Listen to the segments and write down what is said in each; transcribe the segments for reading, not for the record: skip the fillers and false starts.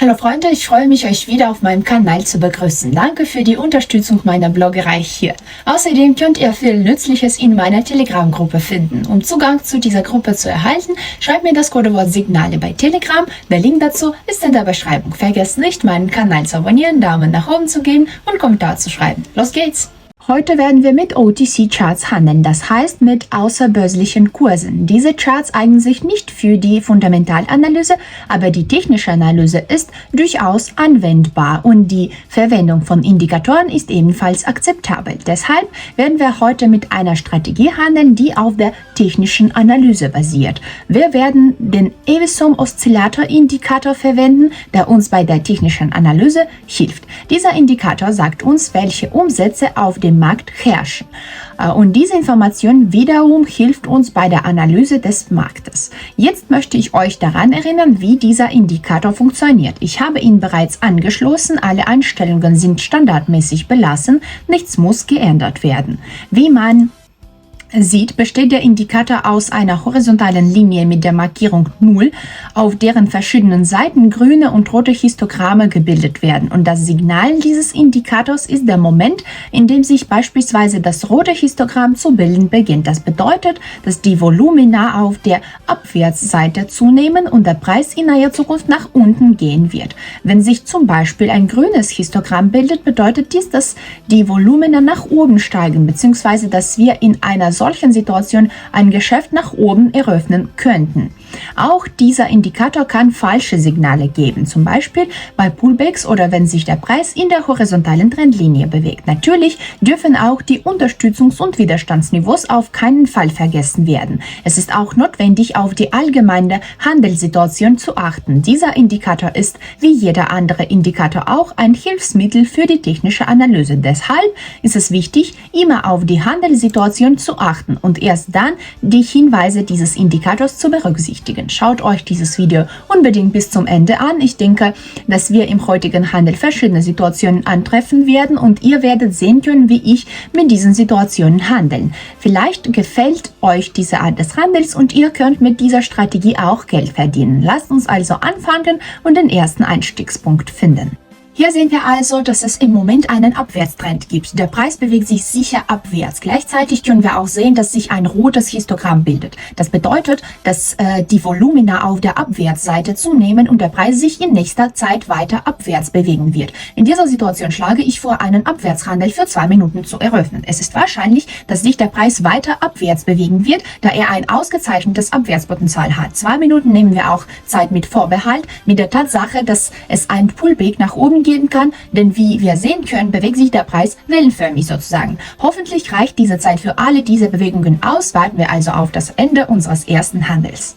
Hallo Freunde, ich freue mich, euch wieder auf meinem Kanal zu begrüßen. Danke für die Unterstützung meiner Bloggerei hier. Außerdem könnt ihr viel Nützliches in meiner Telegram-Gruppe finden. Um Zugang zu dieser Gruppe zu erhalten, schreibt mir das Codewort Signale bei Telegram. Der Link dazu ist in der Beschreibung. Vergesst nicht, meinen Kanal zu abonnieren, Daumen nach oben zu geben und Kommentar zu schreiben. Los geht's! Heute werden wir mit OTC-Charts handeln, das heißt mit außerbörslichen Kursen. Diese Charts eignen sich nicht für die Fundamentalanalyse, aber die technische Analyse ist durchaus anwendbar und die Verwendung von Indikatoren ist ebenfalls akzeptabel. Deshalb werden wir heute mit einer Strategie handeln, die auf der technischen Analyse basiert. Wir werden den Evison-Oszillator-Indikator verwenden, der uns bei der technischen Analyse hilft. Dieser Indikator sagt uns, welche Umsätze auf dem Markt herrschen. Und diese Information wiederum hilft uns bei der Analyse des Marktes. Jetzt möchte ich euch daran erinnern, wie dieser Indikator funktioniert. Ich habe ihn bereits angeschlossen, alle Einstellungen sind standardmäßig belassen, nichts muss geändert werden. Wie man sieht, besteht der Indikator aus einer horizontalen Linie mit der Markierung 0, auf deren verschiedenen Seiten grüne und rote Histogramme gebildet werden. Und das Signal dieses Indikators ist der Moment, in dem sich beispielsweise das rote Histogramm zu bilden beginnt. Das bedeutet, dass die Volumina auf der Abwärtsseite zunehmen und der Preis in naher Zukunft nach unten gehen wird. Wenn sich zum Beispiel ein grünes Histogramm bildet, bedeutet dies, dass die Volumina nach oben steigen, beziehungsweise dass wir in einer solchen Situation ein Geschäft nach oben eröffnen könnten. Auch dieser Indikator kann falsche Signale geben, zum Beispiel bei Pullbacks oder wenn sich der Preis in der horizontalen Trendlinie bewegt. Natürlich dürfen auch die Unterstützungs- und Widerstandsniveaus auf keinen Fall vergessen werden. Es ist auch notwendig, auf die allgemeine Handelssituation zu achten. Dieser Indikator ist, wie jeder andere Indikator auch, ein Hilfsmittel für die technische Analyse. Deshalb ist es wichtig, immer auf die Handelssituation zu achten und erst dann die Hinweise dieses Indikators zu berücksichtigen. Schaut euch dieses Video unbedingt bis zum Ende an. Ich denke, dass wir im heutigen Handel verschiedene Situationen antreffen werden und ihr werdet sehen können, wie ich mit diesen Situationen handeln. Vielleicht gefällt euch diese Art des Handels und ihr könnt mit dieser Strategie auch Geld verdienen. Lasst uns also anfangen und den ersten Einstiegspunkt finden. Hier sehen wir also, dass es im Moment einen Abwärtstrend gibt. Der Preis bewegt sich sicher abwärts. Gleichzeitig können wir auch sehen, dass sich ein rotes Histogramm bildet. Das bedeutet, dass die Volumina auf der Abwärtsseite zunehmen und der Preis sich in nächster Zeit weiter abwärts bewegen wird. In dieser Situation schlage ich vor, einen Abwärtshandel für 2 Minuten zu eröffnen. Es ist wahrscheinlich, dass sich der Preis weiter abwärts bewegen wird, da er ein ausgezeichnetes Abwärtspotenzial hat. 2 Minuten nehmen wir auch Zeit mit Vorbehalt, mit der Tatsache, dass es ein Pullback nach oben geben kann, denn wie wir sehen können, bewegt sich der Preis wellenförmig sozusagen. Hoffentlich reicht diese Zeit für alle diese Bewegungen aus. Warten wir also auf das Ende unseres ersten Handels.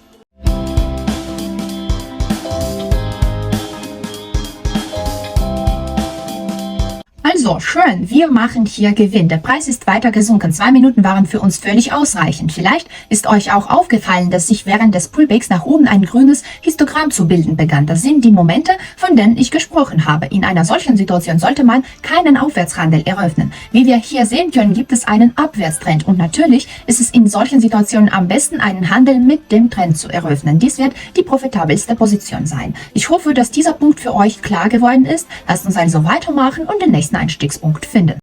Also, schön, wir machen hier Gewinn. Der Preis ist weiter gesunken. 2 Minuten waren für uns völlig ausreichend. Vielleicht ist euch auch aufgefallen, dass sich während des Pullbacks nach oben ein grünes Histogramm zu bilden begann. Das sind die Momente, von denen ich gesprochen habe. In einer solchen Situation sollte man keinen Aufwärtshandel eröffnen. Wie wir hier sehen können, gibt es einen Abwärtstrend. Und natürlich ist es in solchen Situationen am besten, einen Handel mit dem Trend zu eröffnen. Dies wird die profitabelste Position sein. Ich hoffe, dass dieser Punkt für euch klar geworden ist. Lasst uns also weitermachen und den nächsten Einstiegspunkt finden.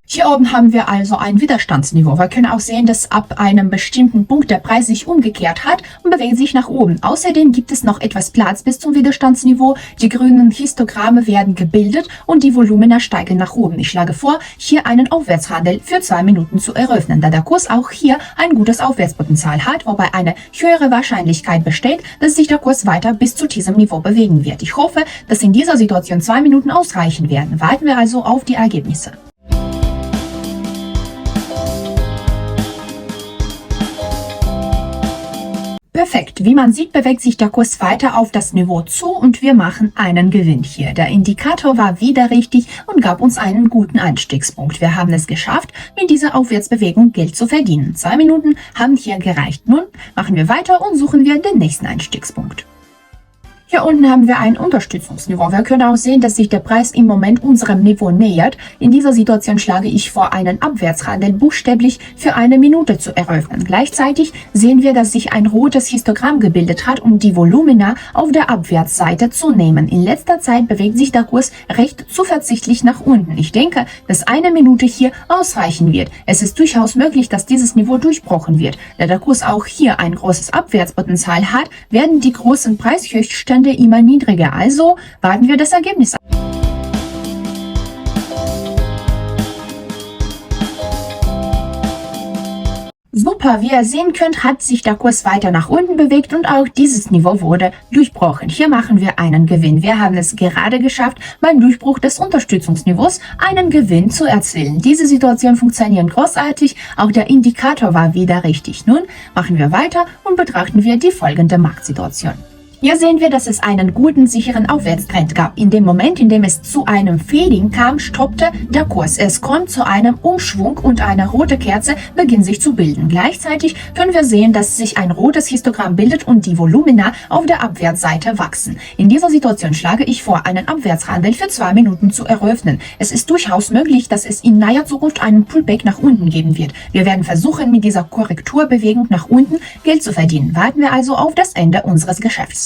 Hier oben haben wir also ein Widerstandsniveau. Wir können auch sehen, dass ab einem bestimmten Punkt der Preis sich umgekehrt hat und bewegt sich nach oben. Außerdem gibt es noch etwas Platz bis zum Widerstandsniveau. Die grünen Histogramme werden gebildet und die Volumina steigen nach oben. Ich schlage vor, hier einen Aufwärtshandel für 2 Minuten zu eröffnen, da der Kurs auch hier ein gutes Aufwärtspotenzial hat, wobei eine höhere Wahrscheinlichkeit besteht, dass sich der Kurs weiter bis zu diesem Niveau bewegen wird. Ich hoffe, dass in dieser Situation 2 Minuten ausreichen werden. Warten wir also auf die Ergebnisse. Perfekt. Wie man sieht, bewegt sich der Kurs weiter auf das Niveau zu und wir machen einen Gewinn hier. Der Indikator war wieder richtig und gab uns einen guten Einstiegspunkt. Wir haben es geschafft, mit dieser Aufwärtsbewegung Geld zu verdienen. 2 Minuten haben hier gereicht. Nun machen wir weiter und suchen wir den nächsten Einstiegspunkt. Hier unten haben wir ein Unterstützungsniveau. Wir können auch sehen, dass sich der Preis im Moment unserem Niveau nähert. In dieser Situation schlage ich vor, einen Abwärtshandel buchstäblich für eine Minute zu eröffnen. Gleichzeitig sehen wir, dass sich ein rotes Histogramm gebildet hat, um die Volumina auf der Abwärtsseite zu nehmen. In letzter Zeit bewegt sich der Kurs recht zuversichtlich nach unten. Ich denke, dass eine Minute hier ausreichen wird. Es ist durchaus möglich, dass dieses Niveau durchbrochen wird. Da der Kurs auch hier ein großes Abwärtspotenzial hat, werden die großen Preishöchststände immer niedriger, also warten wir das Ergebnis ab. Super, wie ihr sehen könnt, hat sich der Kurs weiter nach unten bewegt und auch dieses Niveau wurde durchbrochen. Hier machen wir einen Gewinn. Wir haben es gerade geschafft, beim Durchbruch des Unterstützungsniveaus einen Gewinn zu erzielen. Diese Situation funktioniert großartig, auch der Indikator war wieder richtig. Nun machen wir weiter und betrachten wir die folgende Marktsituation. Hier sehen wir, dass es einen guten, sicheren Aufwärtstrend gab. In dem Moment, in dem es zu einem Fading kam, stoppte der Kurs. Es kommt zu einem Umschwung und eine rote Kerze beginnt sich zu bilden. Gleichzeitig können wir sehen, dass sich ein rotes Histogramm bildet und die Volumina auf der Abwärtsseite wachsen. In dieser Situation schlage ich vor, einen Abwärtshandel für 2 Minuten zu eröffnen. Es ist durchaus möglich, dass es in naher Zukunft einen Pullback nach unten geben wird. Wir werden versuchen, mit dieser Korrekturbewegung nach unten Geld zu verdienen. Warten wir also auf das Ende unseres Geschäfts.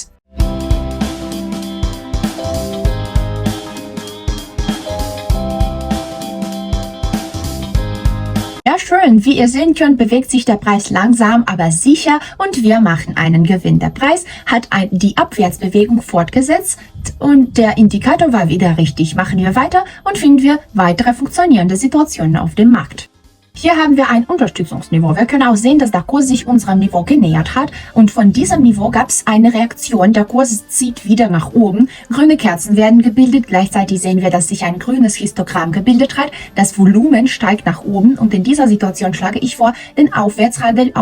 Ja, schön. Wie ihr sehen könnt, bewegt sich der Preis langsam, aber sicher und wir machen einen Gewinn. Der Preis hat die Abwärtsbewegung fortgesetzt und der Indikator war wieder richtig. Machen wir weiter und finden wir weitere funktionierende Situationen auf dem Markt. Hier haben wir ein Unterstützungsniveau. Wir können auch sehen, dass der Kurs sich unserem Niveau genähert hat und von diesem Niveau gab es eine Reaktion. Der Kurs zieht wieder nach oben. Grüne Kerzen werden gebildet. Gleichzeitig sehen wir, dass sich ein grünes Histogramm gebildet hat. Das Volumen steigt nach oben und in dieser Situation schlage ich vor, den Aufwärtshandel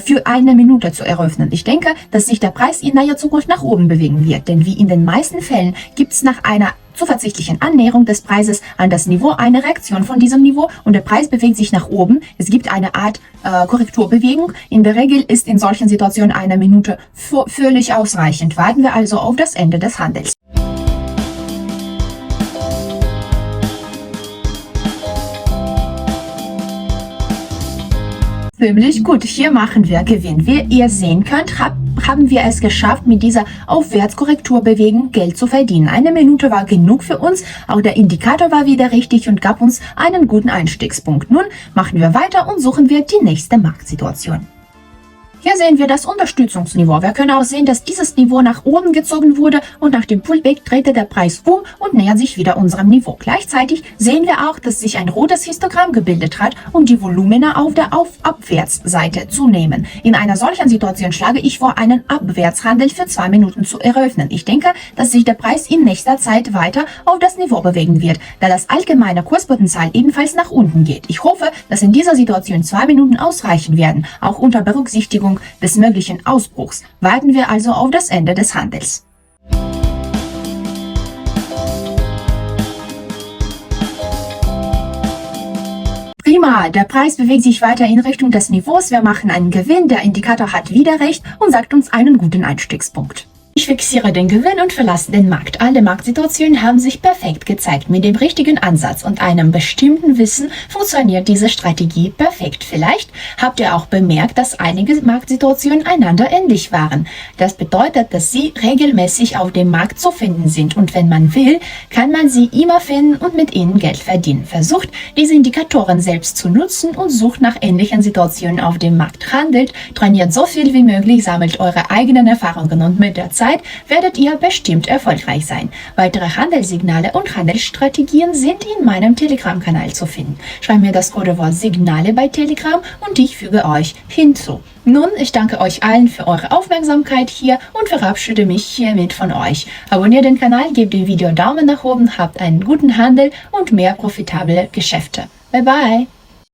für eine Minute zu eröffnen. Ich denke, dass sich der Preis in naher Zukunft nach oben bewegen wird, denn wie in den meisten Fällen gibt es nach einer zuversichtlichen Annäherung des Preises an das Niveau eine Reaktion von diesem Niveau und der Preis bewegt sich nach oben. Es gibt eine Art Korrekturbewegung. In der Regel ist in solchen Situationen eine Minute völlig ausreichend. Warten wir also auf das Ende des Handels. Ziemlich gut, hier machen wir Gewinn. Wie ihr sehen könnt, haben wir es geschafft, mit dieser Aufwärtskorrekturbewegung Geld zu verdienen. Eine Minute war genug für uns, auch der Indikator war wieder richtig und gab uns einen guten Einstiegspunkt. Nun machen wir weiter und suchen wir die nächste Marktsituation. Hier sehen wir das Unterstützungsniveau. Wir können auch sehen, dass dieses Niveau nach oben gezogen wurde und nach dem Pullback drehte der Preis um und nähert sich wieder unserem Niveau. Gleichzeitig sehen wir auch, dass sich ein rotes Histogramm gebildet hat, um die Volumina auf der Abwärtsseite zu nehmen. In einer solchen Situation schlage ich vor, einen Abwärtshandel für 2 Minuten zu eröffnen. Ich denke, dass sich der Preis in nächster Zeit weiter auf das Niveau bewegen wird, da das allgemeine Kurspotenzial ebenfalls nach unten geht. Ich hoffe, dass in dieser Situation 2 Minuten ausreichen werden, auch unter Berücksichtigung des möglichen Ausbruchs. Warten wir also auf das Ende des Handels. Prima, der Preis bewegt sich weiter in Richtung des Niveaus. Wir machen einen Gewinn, der Indikator hat wieder recht und sagt uns einen guten Einstiegspunkt. Ich fixiere den Gewinn und verlasse den Markt. Alle Marktsituationen haben sich perfekt gezeigt. Mit dem richtigen Ansatz und einem bestimmten Wissen funktioniert diese Strategie perfekt. Vielleicht habt ihr auch bemerkt, dass einige Marktsituationen einander ähnlich waren. Das bedeutet, dass sie regelmäßig auf dem Markt zu finden sind und wenn man will, kann man sie immer finden und mit ihnen Geld verdienen. Versucht, diese Indikatoren selbst zu nutzen und sucht nach ähnlichen Situationen auf dem Markt. Handelt, trainiert so viel wie möglich, sammelt eure eigenen Erfahrungen und mit der Zeit werdet ihr bestimmt erfolgreich sein. Weitere Handelssignale und Handelsstrategien sind in meinem Telegram-Kanal zu finden. Schreibt mir das Codewort Signale bei Telegram und ich füge euch hinzu. Nun, ich danke euch allen für eure Aufmerksamkeit hier und verabschiede mich hiermit von euch. Abonniert den Kanal, gebt dem Video Daumen nach oben, habt einen guten Handel und mehr profitable Geschäfte. Bye bye!